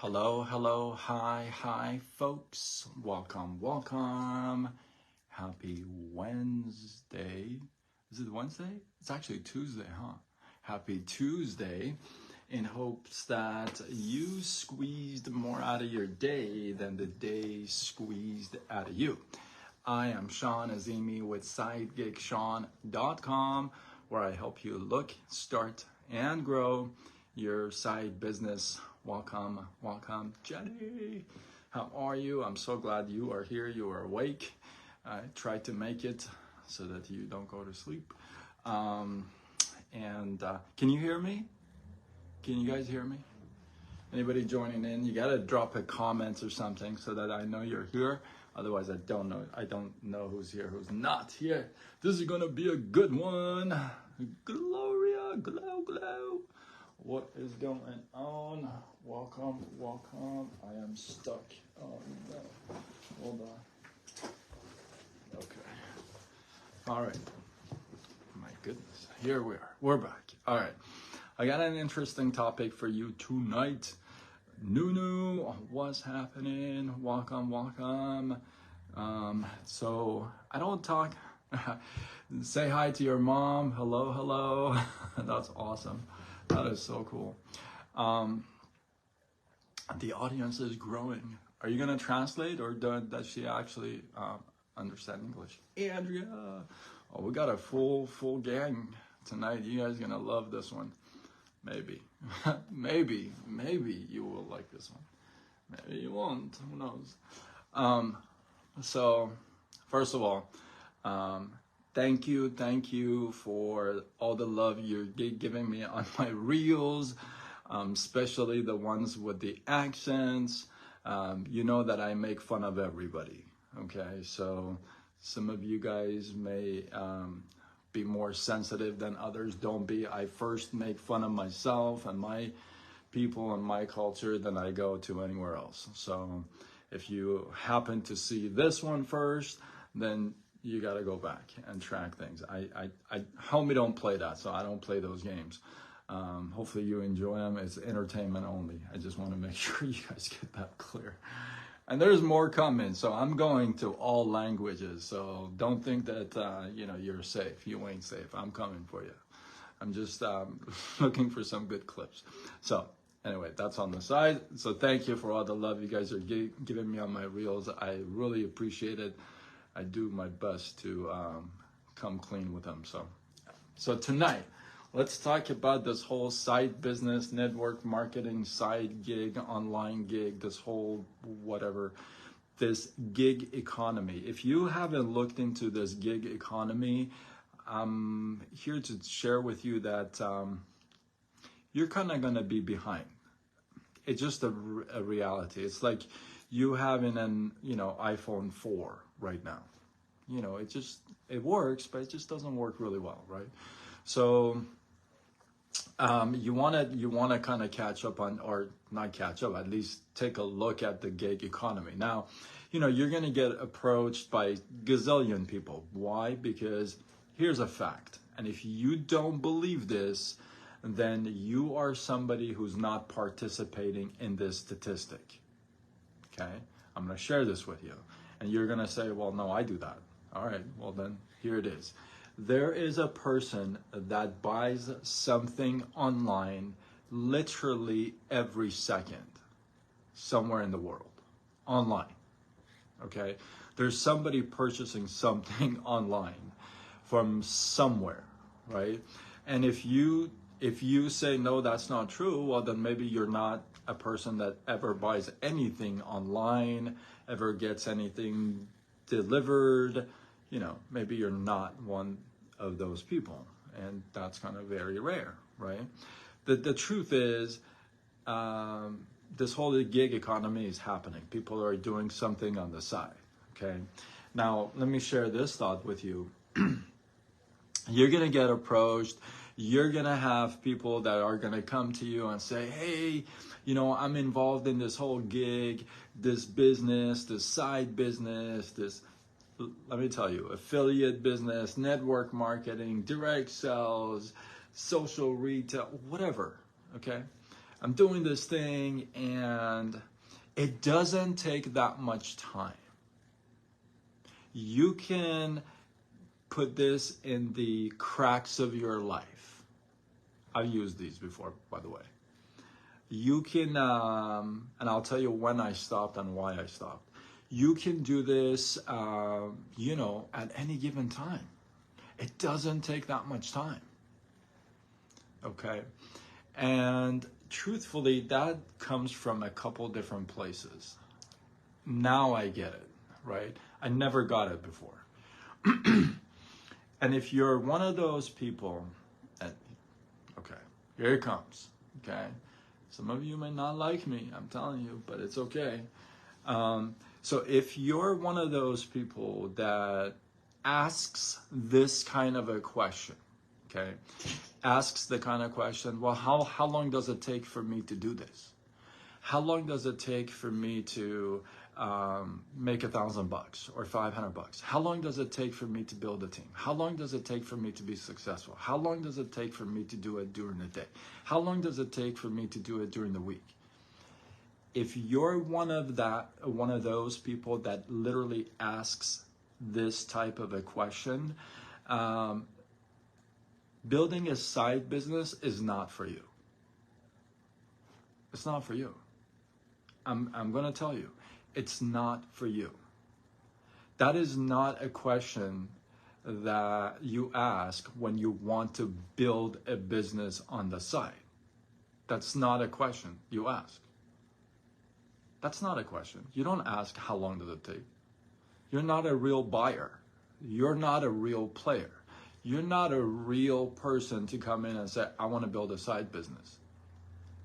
Hello, hello, hi, folks. Welcome. Happy Wednesday. Is it Wednesday? It's actually Tuesday, huh? Happy Tuesday. In hopes that you squeezed more out of your day than the day squeezed out of you. I am Sean Azimi with SideGigSean.com, where I help you look, start, and grow your side business. Welcome, Jenny. How are you? I'm so glad you are here. You are awake. I try to make it so that you don't go to sleep. Can you hear me? Can you guys hear me? Anybody joining in? You gotta drop a comment or something so that I know you're here. Otherwise, I don't know who's here, who's not here. This is gonna be a good one. Gloria, glow. What is going on? Welcome. I am stuck. Oh no. Hold on. Okay. All right. My goodness. Here we are. We're back. All right. I got an interesting topic for you tonight. Nunu, what's happening? Welcome. So I don't talk. Say hi to your mom. Hello. That's awesome. That is so cool. The audience is growing. Are you gonna translate, or does she actually understand English? Andrea, oh, we got a full gang tonight. You guys gonna love this one. Maybe, maybe you will like this one. Maybe you won't. Who knows? So, first of all, thank you for all the love you're giving me on my reels, especially the ones with the accents. You know that I make fun of everybody, okay? So some of you guys may be more sensitive than others. Don't be. I first make fun of myself and my people and my culture than I go to anywhere else. So if you happen to see this one first, then you got to go back and track things. I homie don't play that, so I don't play those games. Hopefully you enjoy them. It's entertainment only. I just want to make sure you guys get that clear. And there's more coming, so I'm going to all languages. So don't think that you're safe. You ain't safe. I'm coming for you. I'm just looking for some good clips. So anyway, that's on the side. So thank you for all the love you guys are giving me on my reels. I really appreciate it. I do my best to come clean with them. So tonight, let's talk about this whole side business, network marketing, side gig, online gig, this whole whatever, this gig economy. If you haven't looked into this gig economy, I'm here to share with you that you're kind of going to be behind. It's just a reality. It's like you having an iPhone 4 right now. It works, but it just doesn't work really well, right? So you want to kind of catch up on, or not catch up, at least take a look at the gig economy. Now, you're going to get approached by gazillion people. Why? Because here's a fact. And if you don't believe this, then you are somebody who's not participating in this statistic. Okay? I'm going to share this with you. And you're going to say, well, no, I do that. All right, well then, here it is. There is a person that buys something online literally every second somewhere in the world, online, okay? There's somebody purchasing something online from somewhere, right? And if you say, no, that's not true, well, then maybe you're not a person that ever buys anything online, ever gets anything delivered. Maybe you're not one of those people, and that's kind of very rare, right? The truth is, this whole gig economy is happening. People are doing something on the side, okay? Now, let me share this thought with you. You're gonna get approached. You're gonna have people that are gonna come to you and say, hey, I'm involved in this whole gig, this business, this side business, let me tell you, affiliate business, network marketing, direct sales, social retail, whatever, okay? I'm doing this thing, and it doesn't take that much time. You can put this in the cracks of your life. I've used these before, by the way. You can, and I'll tell you when I stopped and why I stopped. You can do this, at any given time. It doesn't take that much time. Okay? And truthfully, that comes from a couple different places. Now I get it, right? I never got it before. And if you're one of those people, okay, here it comes, okay? Some of you may not like me, I'm telling you, but it's okay. So if you're one of those people that asks this kind of a question, okay? Asks the kind of question, well, how long does it take for me to do this? How long does it take for me to make $1,000 or $500? How long does it take for me to build a team? How long does it take for me to be successful? How long does it take for me to do it during the day? How long does it take for me to do it during the week? If you're one of those people that literally asks this type of a question, building a side business is not for you. It's not for you. I'm going to tell you, it's not for you. That is not a question that you ask when you want to build a business on the side. That's not a question you ask. That's not a question. You don't ask, how long does it take? You're not a real buyer. You're not a real player. You're not a real person to come in and say, I want to build a side business.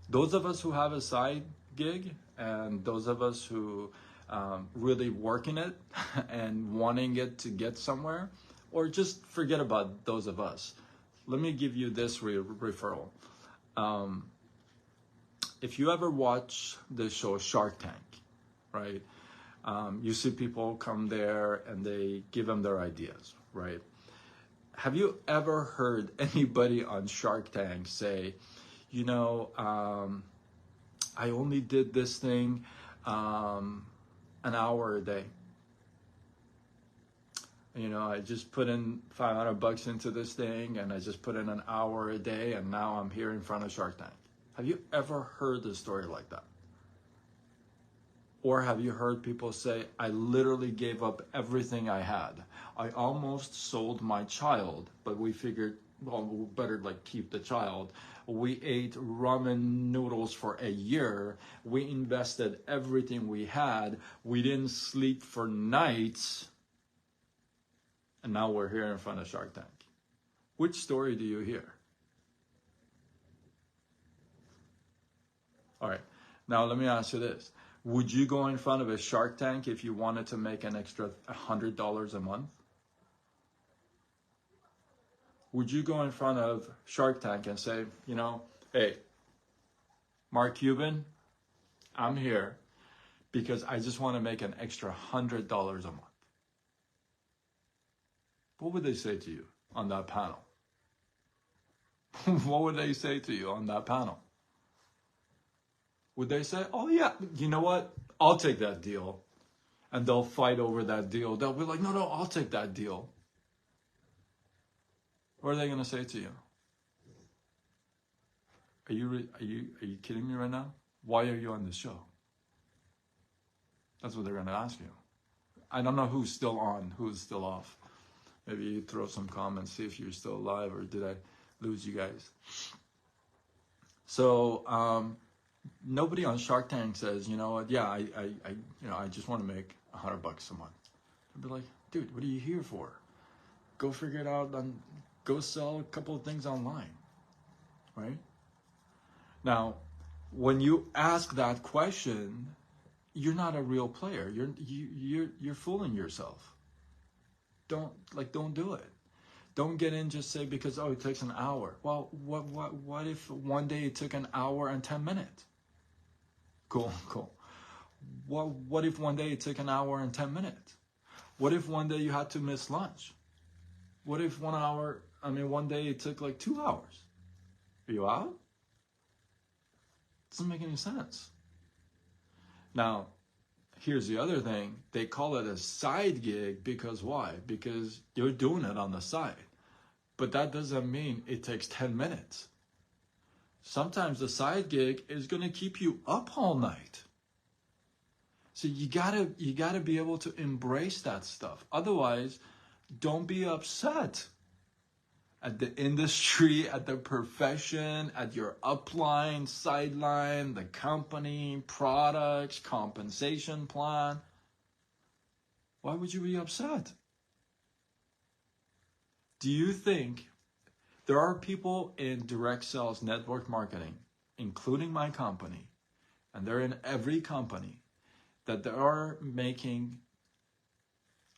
Those of us who have a side gig, and those of us who really working it and wanting it to get somewhere, or just forget about those of us. Let me give you this referral. If you ever watch the show Shark Tank, right? You see people come there and they give them their ideas, right? Have you ever heard anybody on Shark Tank say, I only did this thing an hour a day. I just put in $500 into this thing, and I just put in an hour a day, and now I'm here in front of Shark Tank. Have you ever heard a story like that? Or have you heard people say, I literally gave up everything I had. I almost sold my child, but we figured, well, we better keep the child. We ate ramen noodles for a year. We invested everything we had. We didn't sleep for nights. And now we're here in front of Shark Tank. Which story do you hear? All right. Now let me ask you this. Would you go in front of a Shark Tank if you wanted to make an extra $100 a month? Would you go in front of Shark Tank and say, hey, Mark Cuban, I'm here because I just want to make an extra $100 a month? What would they say to you on that panel? What would they say to you on that panel? Would they say, oh yeah, you know what? I'll take that deal. And they'll fight over that deal. They'll be like, no, I'll take that deal. What are they going to say to you? Are you kidding me right now? Why are you on this show? That's what they're going to ask you. I don't know who's still on, who's still off. Maybe you throw some comments, see if you're still alive, or did I lose you guys? So nobody on Shark Tank says, you know what? Yeah, I just want to make $100 a month. I'd be like, dude, what are you here for? Go figure it out. Go sell a couple of things online, right? Now, when you ask that question, you're not a real player. You're fooling yourself. Don't do it. Don't get in just say because it takes an hour. Well, what if one day it took an hour and 10 minutes? Cool. What if one day it took an hour and 10 minutes? What if one day you had to miss lunch? What if one day it took 2 hours? Are you out? Doesn't make any sense. Now, here's the other thing. They call it a side gig because why? Because you're doing it on the side. But that doesn't mean it takes 10 minutes. Sometimes the side gig is going to keep you up all night. So you gotta be able to embrace that stuff. Otherwise, don't be upset at the industry, at the profession, at your upline, sideline, the company, products, compensation plan. Why would you be upset? Do you think there are people in direct sales network marketing, including my company, and they're in every company, that they are making,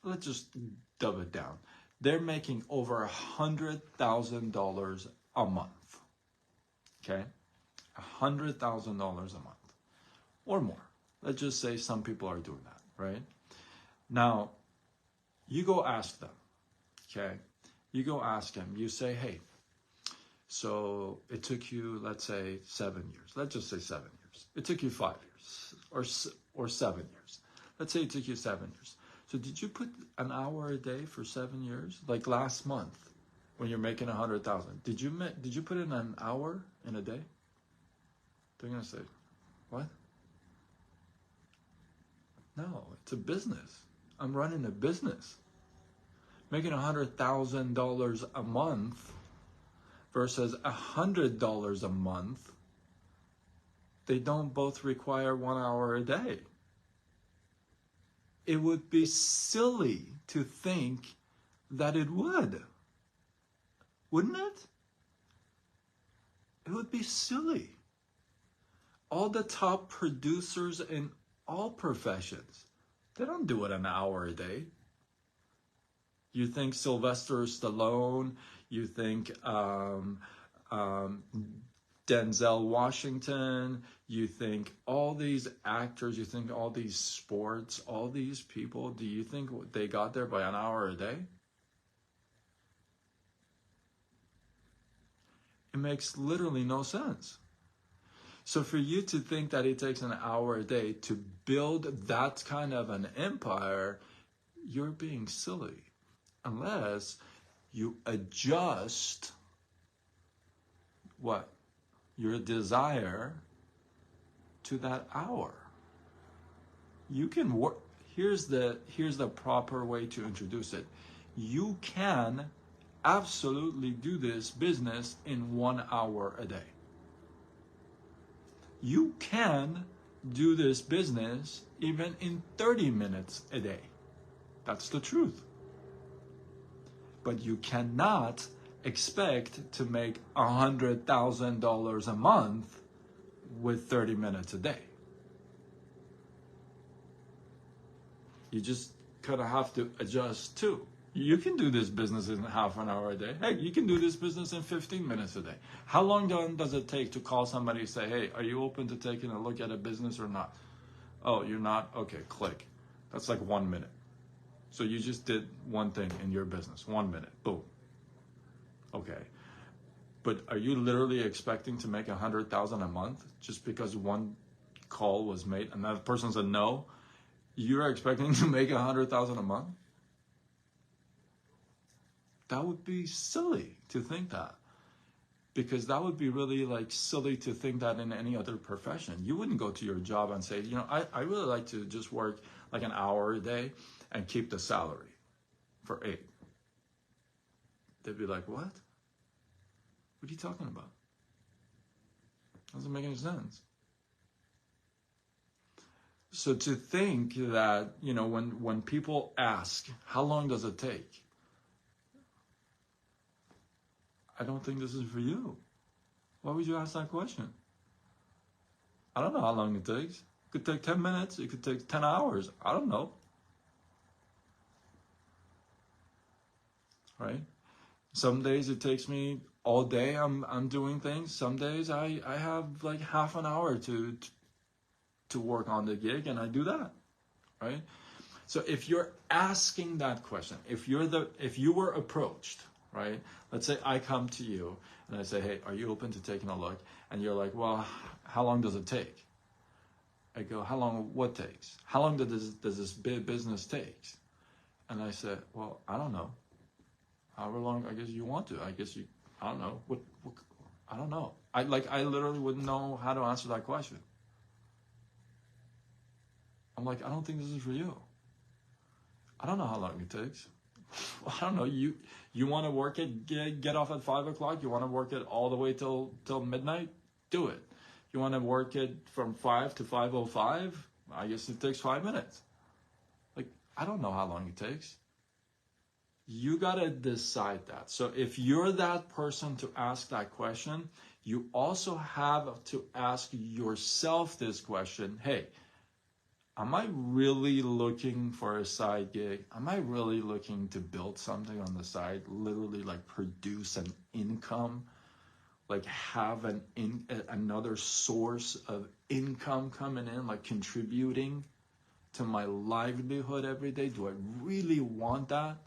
let's just dub it down, they're making over $100,000 a month, okay? $100,000 a month or more. Let's just say some people are doing that, right? Now, you go ask them, okay? You go ask them, you say, hey, so it took you, let's say, 7 years. Let's just say 7 years. It took you 5 years or 7 years. Let's say it took you 7 years. So did you put an hour a day for 7 years? Like last month when you're making 100,000, did you put in an hour in a day? They're going to say, what? No, it's a business. I'm running a business. Making $100,000 a month versus $100 a month, they don't both require 1 hour a day. It would be silly to think that it would. Wouldn't it? It would be silly. All the top producers in all professions, they don't do it an hour a day. You think Sylvester Stallone, you think Denzel Washington, you think all these actors, you think all these sports, all these people, do you think they got there by an hour a day? It makes literally no sense. So for you to think that it takes an hour a day to build that kind of an empire, you're being silly. Unless you adjust what? Your desire to that hour. You can work. Here's the proper way to introduce it. You can absolutely do this business in 1 hour a day. You can do this business even in 30 minutes a day. That's the truth. But you cannot expect to make $100,000 a month with 30 minutes a day. You just kind of have to adjust too. You can do this business in half an hour a day. Hey, you can do this business in 15 minutes a day. How long does it take to call somebody and say, hey, are you open to taking a look at a business or not? Oh, you're not? Okay, click. That's like 1 minute. So you just did one thing in your business, 1 minute, boom. Okay. But are you literally expecting to make 100,000 a month just because one call was made and that person said no? You're expecting to make 100,000 a month? That would be silly to think that. Because that would be really like silly to think that in any other profession. You wouldn't go to your job and say, you know, I really like to just work like an hour a day and keep the salary for 8. They'd be like, what? What are you talking about? Doesn't make any sense. So to think that, you know, when people ask, how long does it take? I don't think this is for you. Why would you ask that question? I don't know how long it takes. It could take 10 minutes. It could take 10 hours. I don't know. Right? Some days it takes me all day. I'm doing things. Some days I have like half an hour to work on the gig, and I do that. Right? So if you're asking that question, if you were approached right? Let's say I come to you and I say, hey, are you open to taking a look? And you're like, well, how long does it take? I go, how long, what takes? How long does this business take? And I said, well, I don't know. However long I guess you want to. I guess you, I don't know. What I don't know. I literally wouldn't know how to answer that question. I'm like, I don't think this is for you. I don't know how long it takes. I don't know. You want to work it, get off at 5 o'clock? You want to work it all the way till midnight? Do it. You want to work it from 5 to 5:05? I guess it takes 5 minutes. Like, I don't know how long it takes. You got to decide that. So if you're that person to ask that question, you also have to ask yourself this question. Hey, am I really looking for a side gig? Am I really looking to build something on the side? Literally like produce an income? Like have another source of income coming in, like contributing to my livelihood every day? Do I really want that?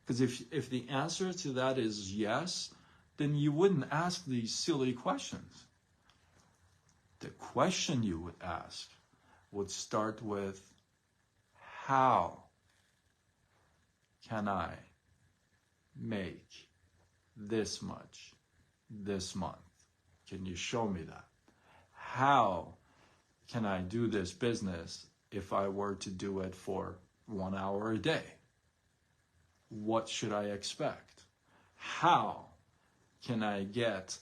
Because if the answer to that is yes, then you wouldn't ask these silly questions. The question you would ask would start with, how can I make this much this month? Can you show me that? How can I do this business if I were to do it for 1 hour a day? What should I expect? How can I get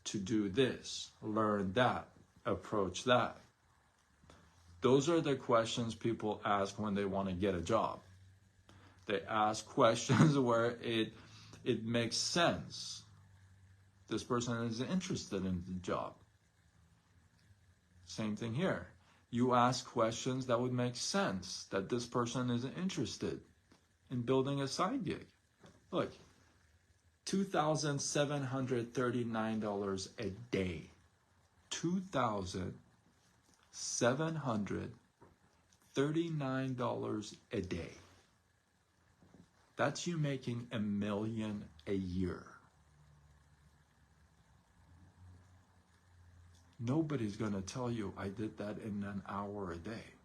to do this, learn that, approach that? Those are the questions people ask when they want to get a job. They ask questions where it makes sense. This person is interested in the job. Same thing here. You ask questions that would make sense, that this person is interested in building a side gig. Look, $2,739 a day. $2,739 a day. That's you making $1 million a year. Nobody's going to tell you I did that in an hour a day.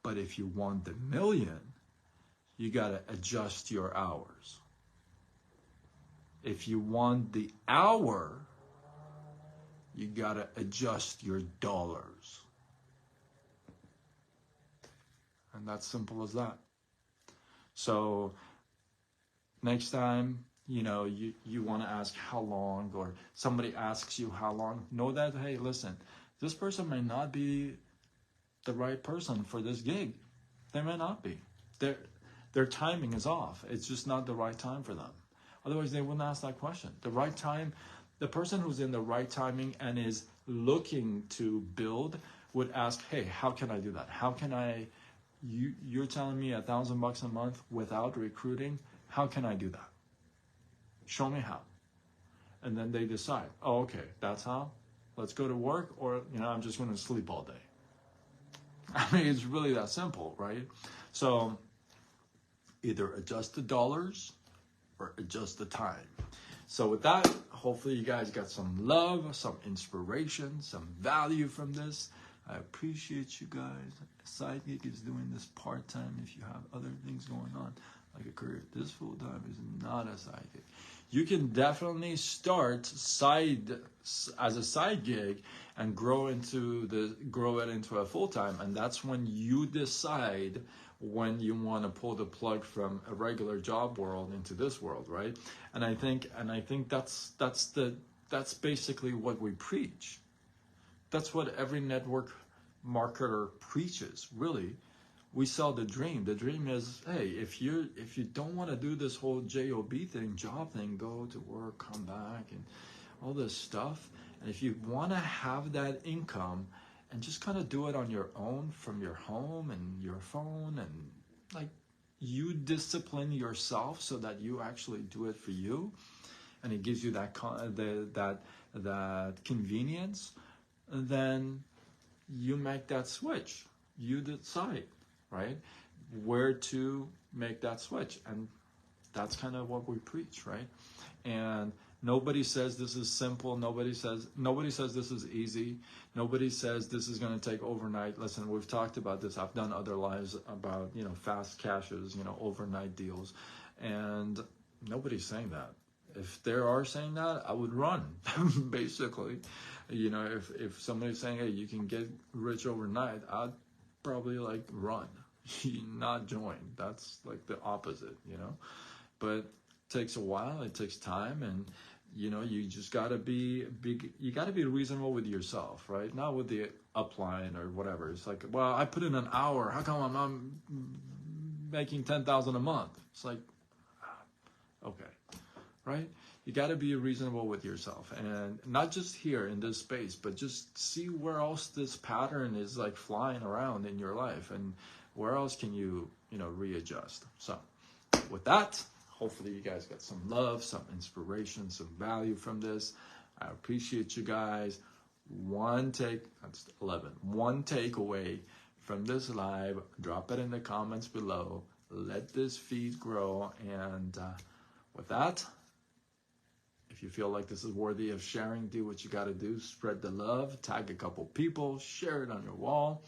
But if you want the $1 million, you got to adjust your hours. If you want the hour, you got to adjust your dollars. And that's simple as that. So next time, you want to ask how long, or somebody asks you how long, know that, hey, listen, this person may not be the right person for this gig. They may not be. Their timing is off. It's just not the right time for them. Otherwise, they wouldn't ask that question. The right time, the person who's in the right timing and is looking to build would ask, hey, how can I do that? How can I, you're telling me $1,000 a month without recruiting? How can I do that? Show me how. And then they decide, oh, okay, that's how? Let's go to work, or, I'm just going to sleep all day. I mean, it's really that simple, right? So either adjust the dollars or adjust the time. So with that, hopefully you guys got some love, some inspiration, some value from this. I appreciate you guys. Side gig is doing this part-time if you have other things going on, like a career. This full-time is not a side gig. You can definitely start as a side gig and grow it into a full-time, and that's when you decide when you want to pull the plug from a regular job world into this world, right? And I think that's basically what we preach. That's what every network marketer preaches, really. We sell the dream. The dream is, hey, if you don't want to do this whole job thing, go to work, come back, and all this stuff. And if you want to have that income and just kind of do it on your own from your home and your phone, and like you discipline yourself so that you actually do it for you, and it gives you that convenience, then you make that switch. You decide. Right? where to make that switch. And that's kind of what we preach, right? And nobody says this is simple. Nobody says this is easy. Nobody says this is going to take overnight. Listen, we've talked about this. I've done other lives about, fast cashes, overnight deals. And nobody's saying that. If they are saying that, I would run, basically. If somebody's saying, hey, you can get rich overnight, I'd probably run, not join. That's like the opposite, But it takes a while, it takes time, and you just gotta be reasonable with yourself, right? Not with the upline or whatever. It's like, well, I put in an hour. How come I'm not making $10,000 a month? It's like, okay, right? You got to be reasonable with yourself, and not just here in this space, but just see where else this pattern is flying around in your life, and where else can you readjust. So with that, hopefully you guys got some love, some inspiration, some value from this. I appreciate you guys. One takeaway from this live, drop it in the comments below. Let this feed grow, and with that, if you feel like this is worthy of sharing, do what you got to do. Spread the love, tag a couple people, share it on your wall.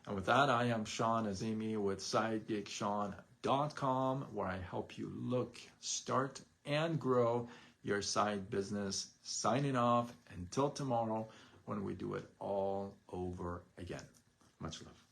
And with that, I am Sean Azimi with SideGigSean.com, where I help you look, start, and grow your side business. Signing off until tomorrow when we do it all over again. Much love.